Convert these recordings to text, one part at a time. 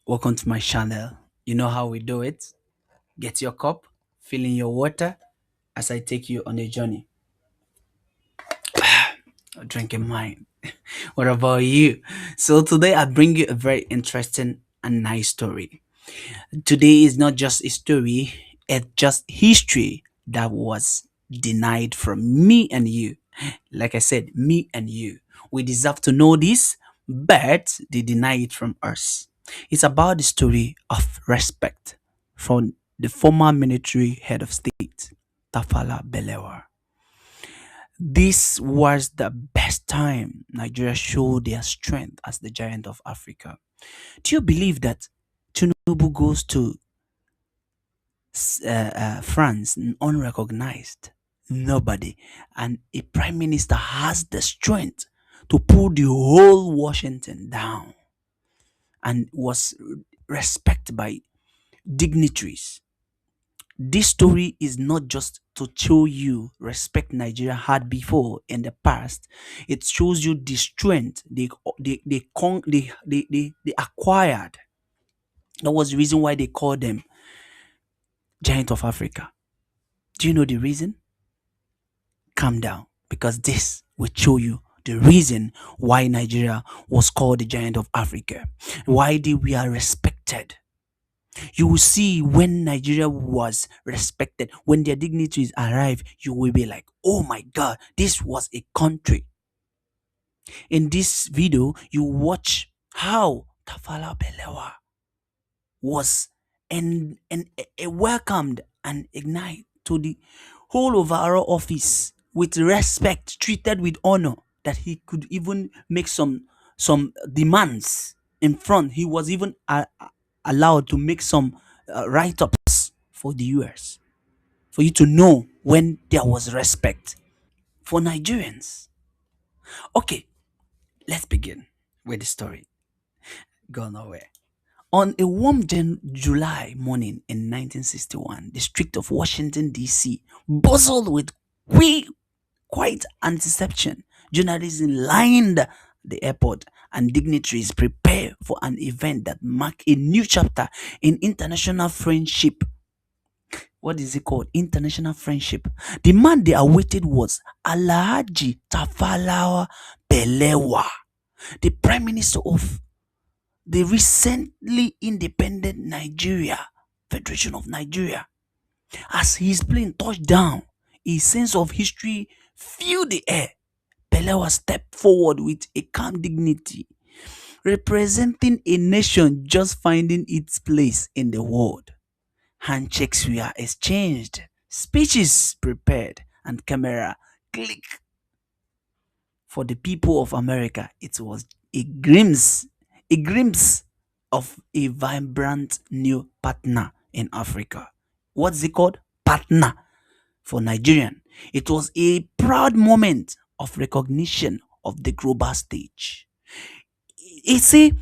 Welcome to my channel. You know how we do it. Get your cup, fill in your water as I take you on a journey. Drinking mine. What about you? So today I bring you a very interesting and nice story. Today is not just a story, it's just history that was denied from me and you. Like I said, me and you. We deserve to know this, but they deny it from us. It's about the story of respect from the former military head of state, Tafawa Balewa. This was the best time Nigeria showed their strength as the giant of Africa. Do you believe that Tinubu goes to France unrecognized? Nobody. And a prime minister has the strength to pull the whole Washington down and was respected by dignitaries. This story is not just to show you respect Nigeria had before in the past. It shows you the strength they acquired. That was the reason why they called them giant of Africa. Do you know the reason? Calm down, because this will show you the reason why Nigeria was called the giant of Africa, why they were respected. You will see when Nigeria was respected, when their dignitaries arrive, you will be like, oh my god, this was a country. In this video, you watch how Tafawa Balewa was welcomed and ignited to the whole overall office with respect, treated with honor, that he could even make some demands in front. He was even allowed to make some write-ups for the US, for you to know when there was respect for Nigerians. Okay, let's begin with the story. Go nowhere. On a warm July morning in 1961, the street of Washington, D.C. bustled with quiet anticipation. Journalists lined the airport and dignitaries prepare for an event that marked a new chapter in international friendship. What is it called? International friendship. The man they awaited was Alhaji Tafawa Balewa, the Prime Minister of the recently independent Nigeria, Federation of Nigeria. As his plane touched down, a sense of history filled the air. Balewa stepped forward with a calm dignity, representing a nation just finding its place in the world. Handshakes were exchanged, speeches prepared, and camera click. For the people of America, it was a glimpse of a vibrant new partner in Africa. What's it called? Partner for Nigerian. It was a proud moment of recognition of the global stage. You see,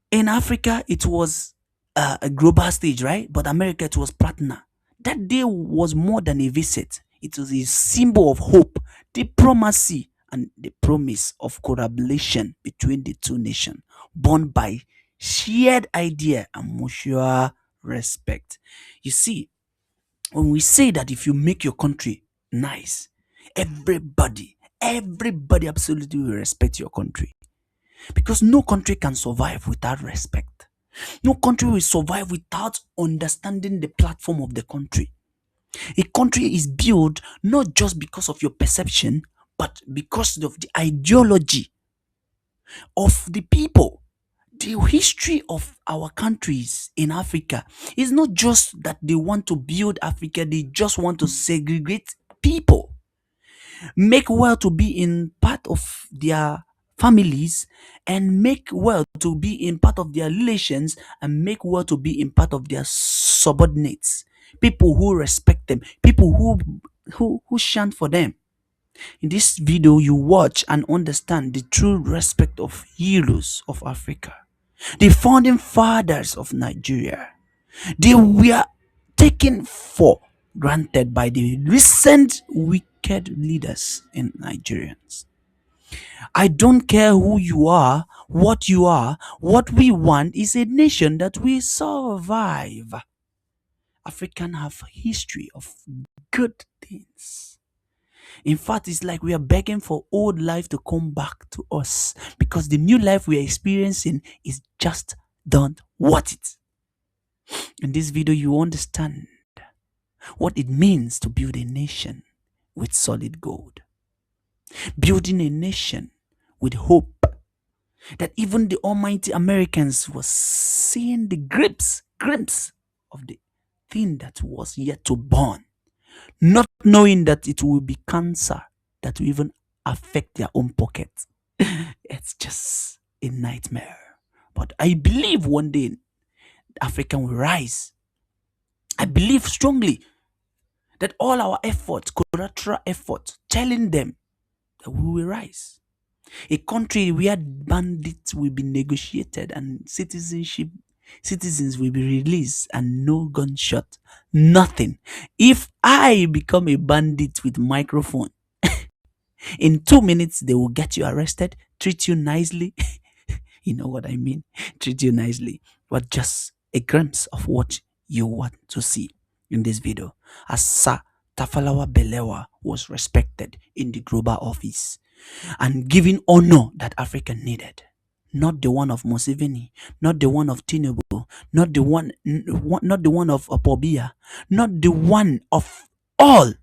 in Africa, it was a global stage, right? But America, it was partner. That day was more than a visit. It was a symbol of hope, diplomacy, and the promise of collaboration between the two nations, born by shared idea and mutual respect. You see, when we say that if you make your country nice, everybody absolutely will respect your country, because no country can survive without respect. No country will survive without understanding the platform of the country. A country is built not just because of your perception, but because of the ideology of the people. The history of our countries in Africa is not just that they want to build Africa, they just want to segregate people, make well to be in part of their families, and make well to be in part of their relations, and make well to be in part of their subordinates, people who respect them, people who chant for them. In this video, you watch and understand the true respect of heroes of Africa, the founding fathers of Nigeria. They were taken for granted by the recent wicked leaders in Nigerians. I don't care who you are, what you are. What we want is a nation that will survive. African have a history of good things. In fact, it's like we are begging for old life to come back to us because the new life we are experiencing is just don't worth it. In this video, you understand what it means to build a nation with solid gold. Building a nation with hope that even the almighty Americans were seeing the glimpse of the thing that was yet to born, not knowing that it will be cancer that will even affect their own pocket. It's just a nightmare. But I believe one day Africa will rise. I believe strongly that all our efforts, collateral efforts, telling them that we will rise. A country where bandits will be negotiated and citizens will be released and no gunshot, nothing. If I become a bandit with microphone, in 2 minutes they will get you arrested, treat you nicely. You know what I mean? Treat you nicely. But just a glimpse of what you want to see in this video. As Sir Tafawa Balewa was respected in the global office and giving honor that Africa needed. Not the one of Museveni, not the one of Tinubu, not the one of Apobia, not the one of all.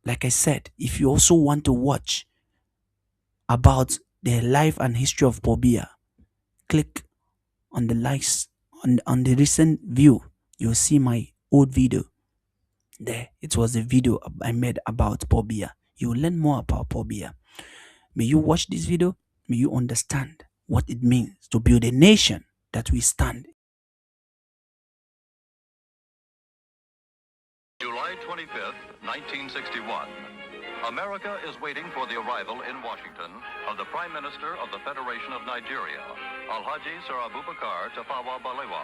Like I said, if you also want to watch about the life and history of Pobia, click on the likes on the recent view. You'll see my old video there. It was a video I made about Pobia. You will learn more about Pobia. May you watch this video. May you understand what it means to build a nation that we stand. July 25th, 1961. America is waiting for the arrival in Washington of the Prime Minister of the Federation of Nigeria, Alhaji Sir Abubakar Tafawa Balewa.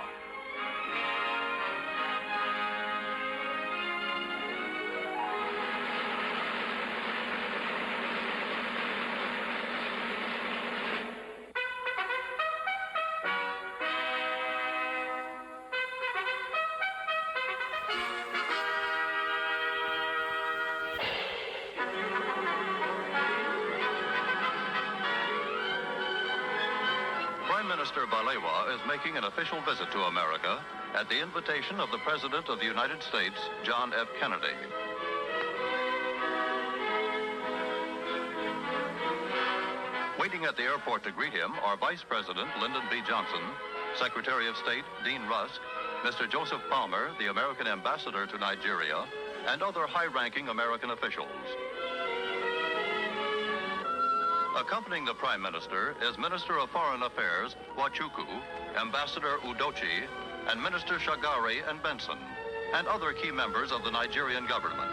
Prime Minister Balewa is making an official visit to America at the invitation of the President of the United States, John F. Kennedy. Waiting at the airport to greet him are Vice President Lyndon B. Johnson, Secretary of State Dean Rusk, Mr. Joseph Palmer, the American Ambassador to Nigeria, and other high-ranking American officials. Accompanying the Prime Minister is Minister of Foreign Affairs Wachuku, Ambassador Udochi, and Minister Shagari and Benson, and other key members of the Nigerian government.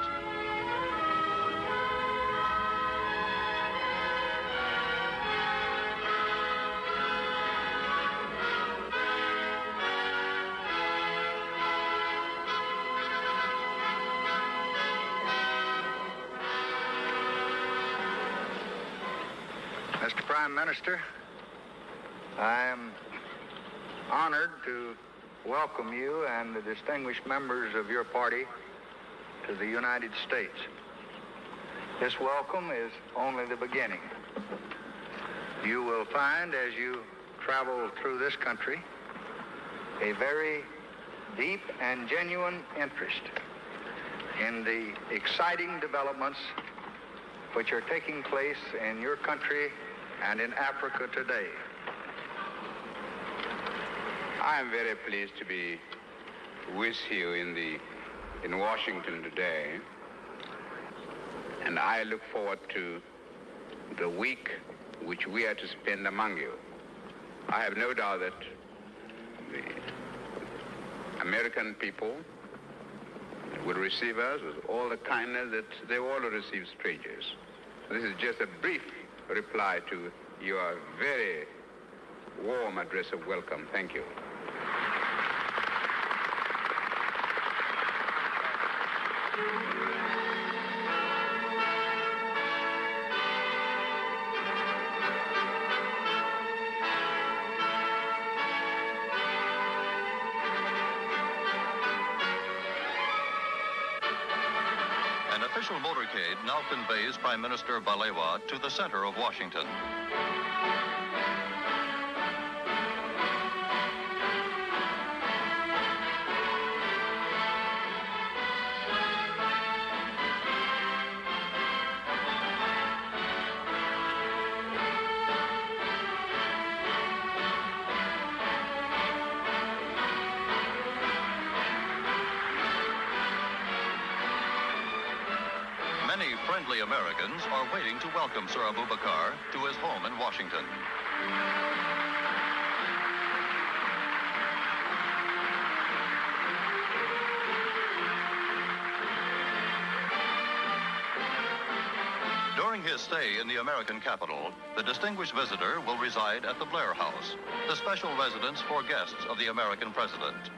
Mr. Prime Minister, I am honored to welcome you and the distinguished members of your party to the United States. This welcome is only the beginning. You will find as you travel through this country a very deep and genuine interest in the exciting developments which are taking place in your country and in Africa today. I am very pleased to be with you in Washington today, and I look forward to the week which we are to spend among you. I have no doubt that the American people will receive us with all the kindness that they all receive strangers. This is just a brief reply to your very warm address of welcome. Thank you. An official motorcade now conveys Prime Minister Balewa to the center of Washington. Many friendly Americans are waiting to welcome Sir Abubakar to his home in Washington. During his stay in the American capital, the distinguished visitor will reside at the Blair House, the special residence for guests of the American president.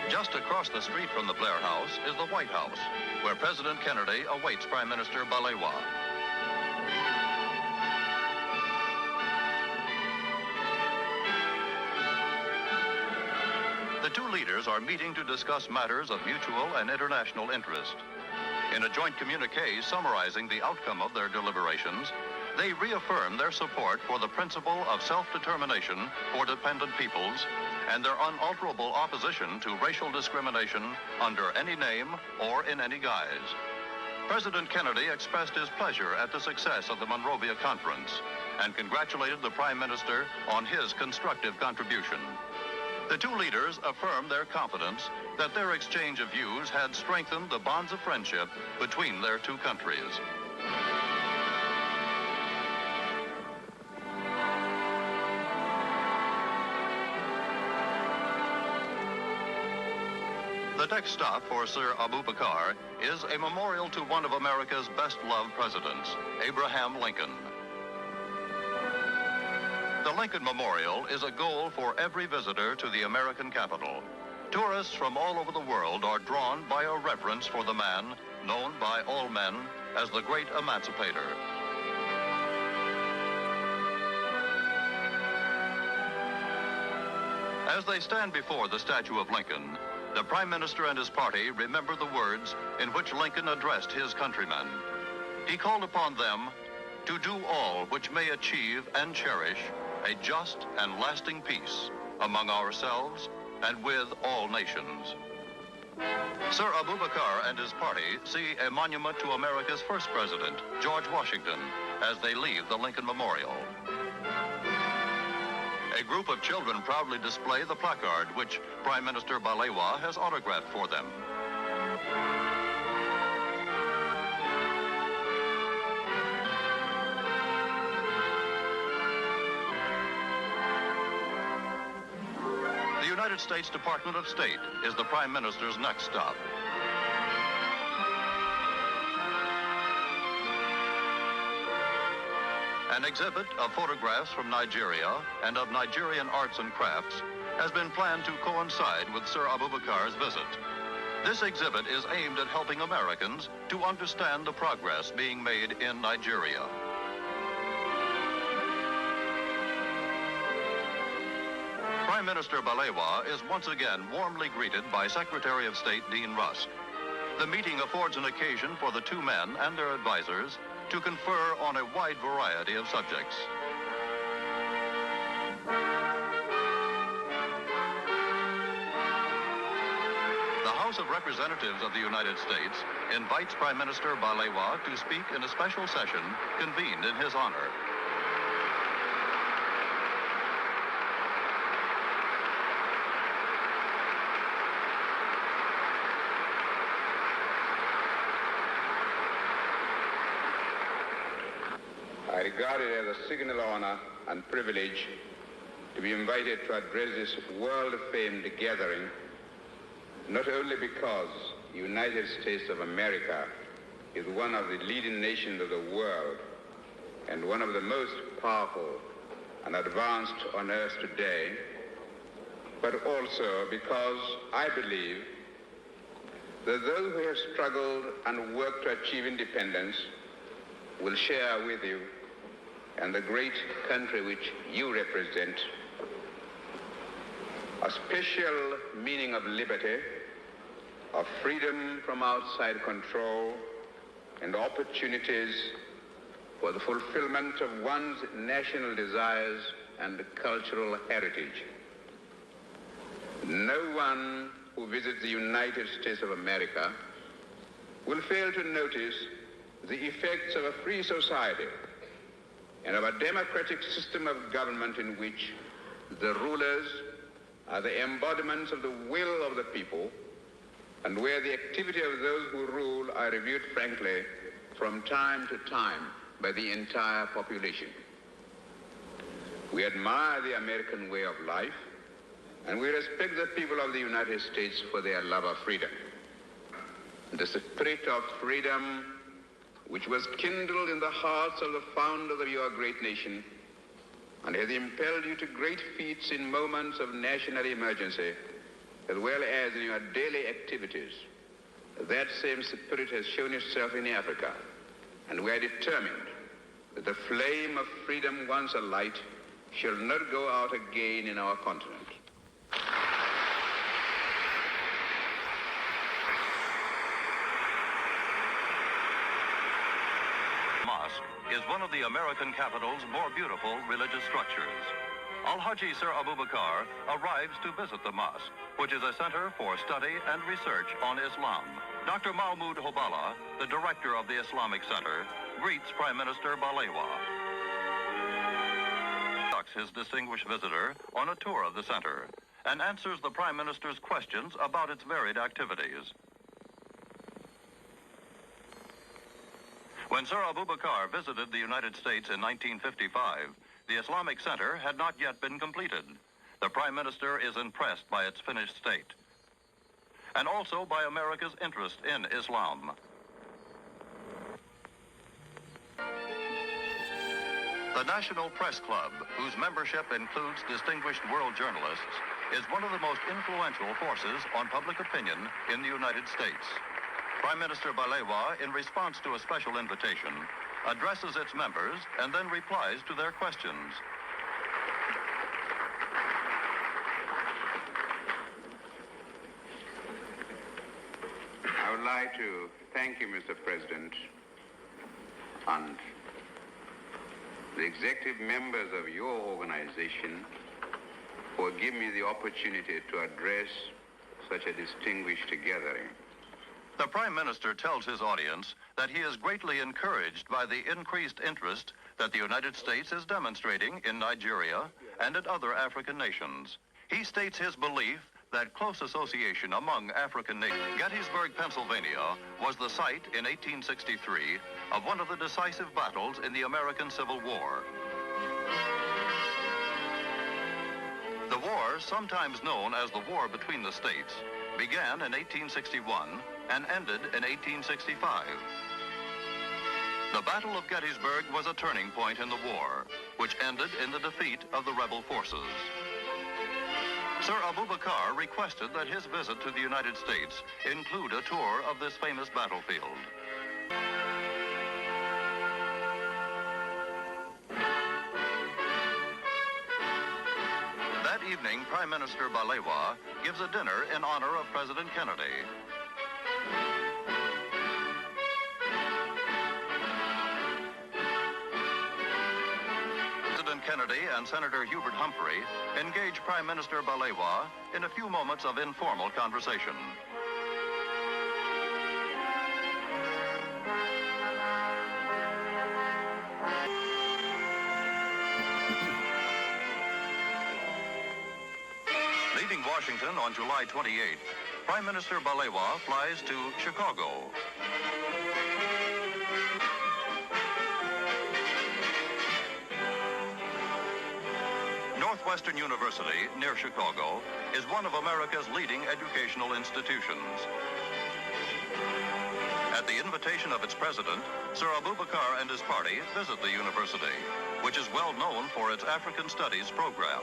Just across the street from the Blair House is the White House, where President Kennedy awaits Prime Minister Balewa. The two leaders are meeting to discuss matters of mutual and international interest. In a joint communique summarizing the outcome of their deliberations, they reaffirm their support for the principle of self-determination for dependent peoples and their unalterable opposition to racial discrimination under any name or in any guise. President Kennedy expressed his pleasure at the success of the Monrovia Conference and congratulated the Prime Minister on his constructive contribution. The two leaders affirmed their confidence that their exchange of views had strengthened the bonds of friendship between their two countries. The next stop for Sir Abubakar is a memorial to one of America's best-loved presidents, Abraham Lincoln. The Lincoln Memorial is a goal for every visitor to the American capital. Tourists from all over the world are drawn by a reverence for the man known by all men as the great emancipator. As they stand before the statue of Lincoln, the Prime Minister and his party remember the words in which Lincoln addressed his countrymen. He called upon them to do all which may achieve and cherish a just and lasting peace among ourselves and with all nations. Sir Abubakar and his party see a monument to America's first president, George Washington, as they leave the Lincoln Memorial. A group of children proudly display the placard which Prime Minister Balewa has autographed for them. The United States Department of State is the Prime Minister's next stop. An exhibit of photographs from Nigeria and of Nigerian arts and crafts has been planned to coincide with Sir Abubakar's visit. This exhibit is aimed at helping Americans to understand the progress being made in Nigeria. Prime Minister Balewa is once again warmly greeted by Secretary of State Dean Rusk. The meeting affords an occasion for the two men and their advisors to confer on a wide variety of subjects. The House of Representatives of the United States invites Prime Minister Balewa to speak in a special session convened in his honor. I regard it as a signal honor and privilege to be invited to address this world-famed gathering, not only because the United States of America is one of the leading nations of the world and one of the most powerful and advanced on earth today, but also because I believe that those who have struggled and worked to achieve independence will share with you and the great country which you represent a special meaning of liberty of freedom from outside control and opportunities for the fulfillment of one's national desires and cultural heritage. No one who visits the United States of America will fail to notice the effects of a free society and of a democratic system of government in which the rulers are the embodiments of the will of the people, and where the activity of those who rule are reviewed frankly from time to time by the entire population. We admire the American way of life, and we respect the people of the United States for their love of freedom. The spirit of freedom which was kindled in the hearts of the founders of your great nation and has impelled you to great feats in moments of national emergency, as well as in your daily activities. That same spirit has shown itself in Africa, and we are determined that the flame of freedom once alight shall not go out again in our continent. Mosque is one of the American capital's more beautiful religious structures. Alhaji Sir Abubakar arrives to visit the mosque, which is a center for study and research on Islam. Dr. Mahmoud Hobala, the director of the Islamic Center, greets Prime Minister Balewa. Conducts his distinguished visitor on a tour of the center and answers the Prime Minister's questions about its varied activities. When Sir Abubakar visited the United States in 1955, the Islamic Center had not yet been completed. The Prime Minister is impressed by its finished state, and also by America's interest in Islam. The National Press Club, whose membership includes distinguished world journalists, is one of the most influential forces on public opinion in the United States. Prime Minister Balewa, in response to a special invitation, addresses its members and then replies to their questions. I would like to thank you, Mr. President, and the executive members of your organization for giving me the opportunity to address such a distinguished gathering. The Prime Minister tells his audience that he is greatly encouraged by the increased interest that the United States is demonstrating in Nigeria and in other African nations. He states his belief that close association among African nations. Gettysburg, Pennsylvania, was the site in 1863 of one of the decisive battles in the American Civil War. The war, sometimes known as the War Between the States, began in 1861 and ended in 1865. The Battle of Gettysburg was a turning point in the war, which ended in the defeat of the rebel forces. Sir Abubakar requested that his visit to the United States include a tour of this famous battlefield. That evening, Prime Minister Balewa gives a dinner in honor of President Kennedy. President Kennedy and Senator Hubert Humphrey engage Prime Minister Balewa in a few moments of informal conversation. Leaving Washington on July 28th, Prime Minister Balewa flies to Chicago. Northwestern University, near Chicago, is one of America's leading educational institutions. At the invitation of its president, Sir Abubakar and his party visit the university, which is well known for its African Studies program.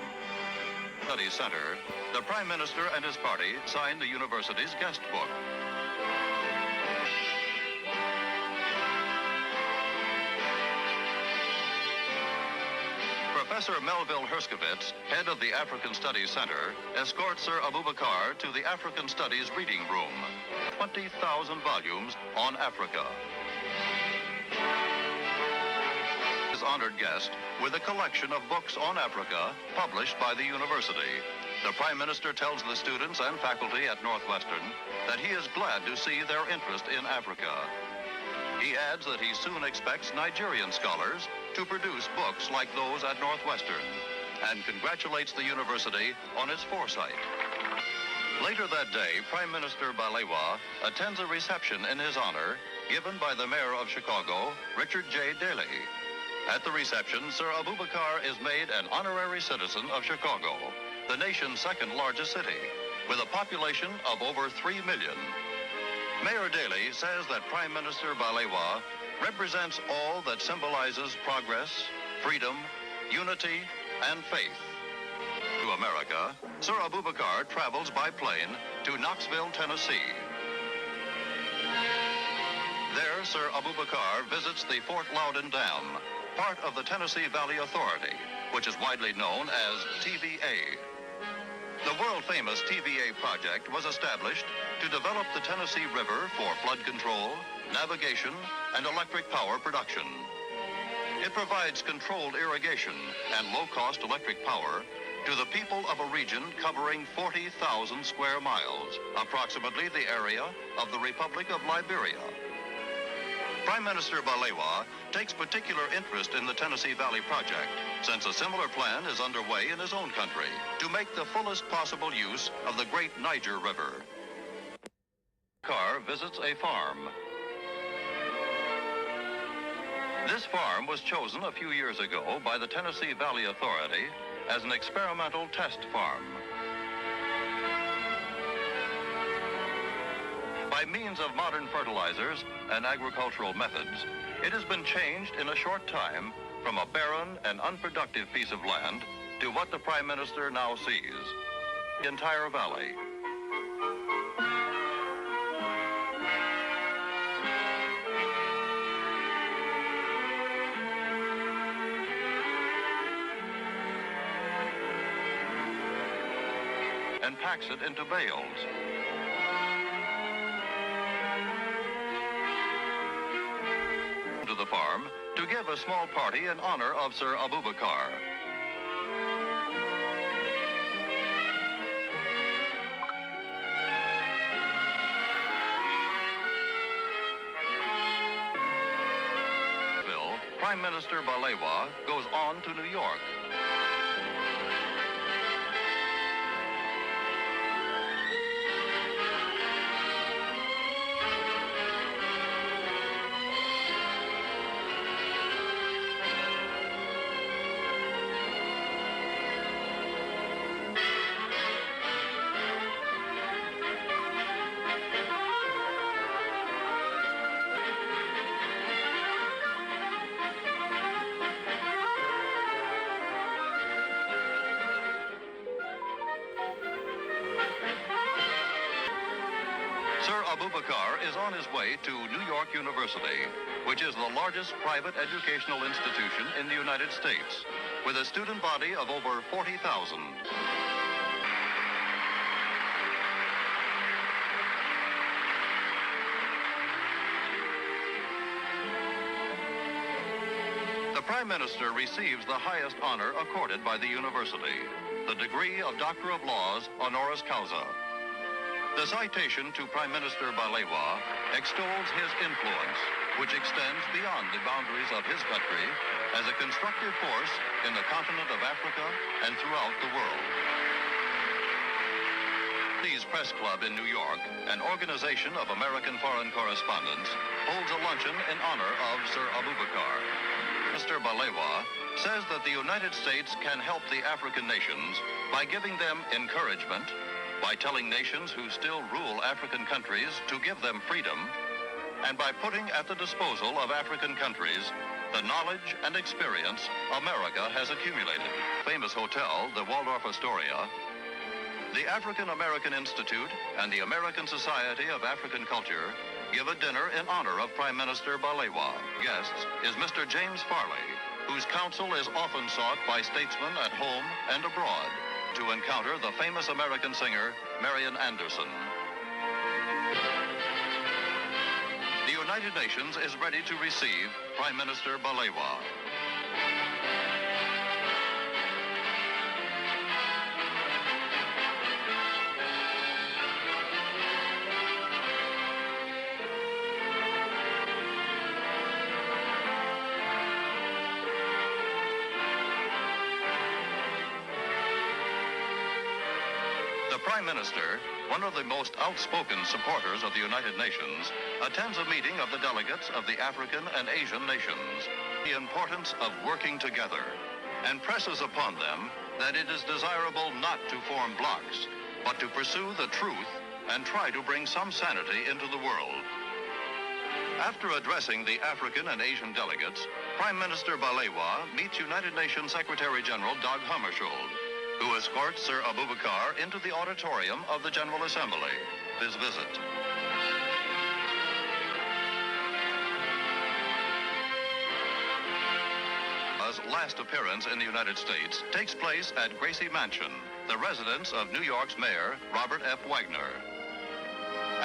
Studies Center, the Prime Minister and his party signed the university's guest book. Professor Melville Herskovitz, head of the African Studies Center, escorts Sir Abubakar to the African Studies Reading Room. 20,000 volumes on Africa. His honored guest with a collection of books on Africa published by the university. The Prime Minister tells the students and faculty at Northwestern that he is glad to see their interest in Africa. He adds that he soon expects Nigerian scholars to produce books like those at Northwestern, and congratulates the university on its foresight. Later that day, Prime Minister Balewa attends a reception in his honor given by the mayor of Chicago, Richard J. Daley. At the reception, Sir Abubakar is made an honorary citizen of Chicago, the nation's second largest city, with a population of over 3 million. Mayor Daley says that Prime Minister Balewa represents all that symbolizes progress, freedom, unity, and faith. To America, Sir Abubakar travels by plane to Knoxville, Tennessee. There, Sir Abubakar visits the Fort Loudoun Dam, part of the Tennessee Valley Authority, which is widely known as TVA. The world-famous TVA project was established to develop the Tennessee River for flood control, navigation, and electric power production. It provides controlled irrigation and low-cost electric power to the people of a region covering 40,000 square miles, approximately the area of the Republic of Liberia. Prime Minister Balewa takes particular interest in the Tennessee Valley Project, since a similar plan is underway in his own country to make the fullest possible use of the great Niger River. Carr visits a farm. This farm was chosen a few years ago by the Tennessee Valley Authority as an experimental test farm. By means of modern fertilizers and agricultural methods, it has been changed in a short time from a barren and unproductive piece of land to what the Prime Minister now sees: the entire valley. And packs it into bales. To the farm to give a small party in honor of Sir Abubakar. Prime Minister Balewa goes on to New York. Sir Abubakar is on his way to New York University, which is the largest private educational institution in the United States, with a student body of over 40,000. The Prime Minister receives the highest honor accorded by the university, the degree of Doctor of Laws honoris causa. The citation to Prime Minister Balewa extols his influence, which extends beyond the boundaries of his country as a constructive force in the continent of Africa and throughout the world. The Press Club in New York, an organization of American foreign correspondents, holds a luncheon in honor of Sir Abubakar. Mr. Balewa says that the United States can help the African nations by giving them encouragement, by telling nations who still rule African countries to give them freedom, and by putting at the disposal of African countries the knowledge and experience America has accumulated. Famous hotel, the Waldorf Astoria, the African American Institute, and the American Society of African Culture give a dinner in honor of Prime Minister Balewa. Guests is Mr. James Farley, whose counsel is often sought by statesmen at home and abroad to encounter the famous American singer, Marian Anderson. The United Nations is ready to receive Prime Minister Balewa. The Prime Minister, one of the most outspoken supporters of the United Nations, attends a meeting of the delegates of the African and Asian nations, the importance of working together, and presses upon them that it is desirable not to form blocs, but to pursue the truth and try to bring some sanity into the world. After addressing the African and Asian delegates, Prime Minister Balewa meets United Nations Secretary General Dag Hammarskjöld, who escorts Sir Abubakar into the auditorium of the General Assembly. His visit. His last appearance in the United States takes place at Gracie Mansion, the residence of New York's Mayor, Robert F. Wagner.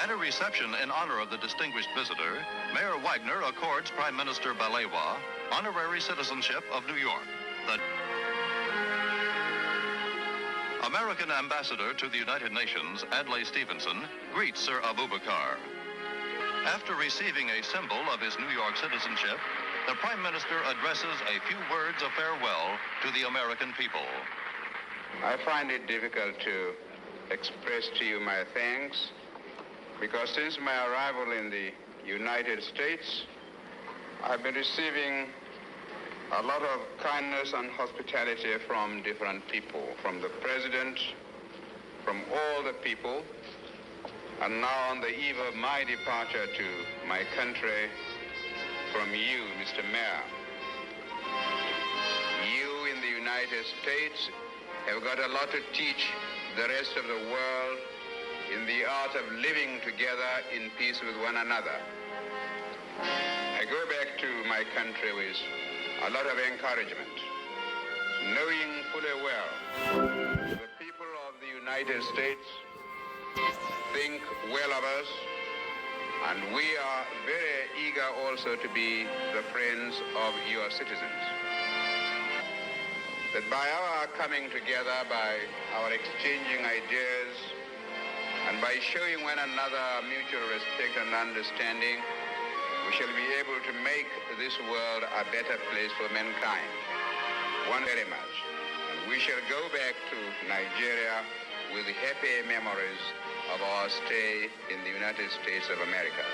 At a reception in honor of the distinguished visitor, Mayor Wagner accords Prime Minister Balewa honorary citizenship of New York. The American ambassador to the United Nations, Adlai Stevenson, greets Sir Abubakar. After receiving a symbol of his New York citizenship, the Prime Minister addresses a few words of farewell to the American people. I find it difficult to express to you my thanks because since my arrival in the United States, I've been receiving a lot of kindness and hospitality from different people, from the President, from all the people, and now on the eve of my departure to my country, from you, Mr. Mayor. You in the United States have got a lot to teach the rest of the world in the art of living together in peace with one another. I go back to my country with a lot of encouragement, knowing fully well the people of the United States think well of us, and we are very eager also to be the friends of your citizens. That by our coming together, by our exchanging ideas, and by showing one another mutual respect and understanding, we shall be able to make this world a better place for mankind. One very much. And we shall go back to Nigeria with happy memories of our stay in the United States of America.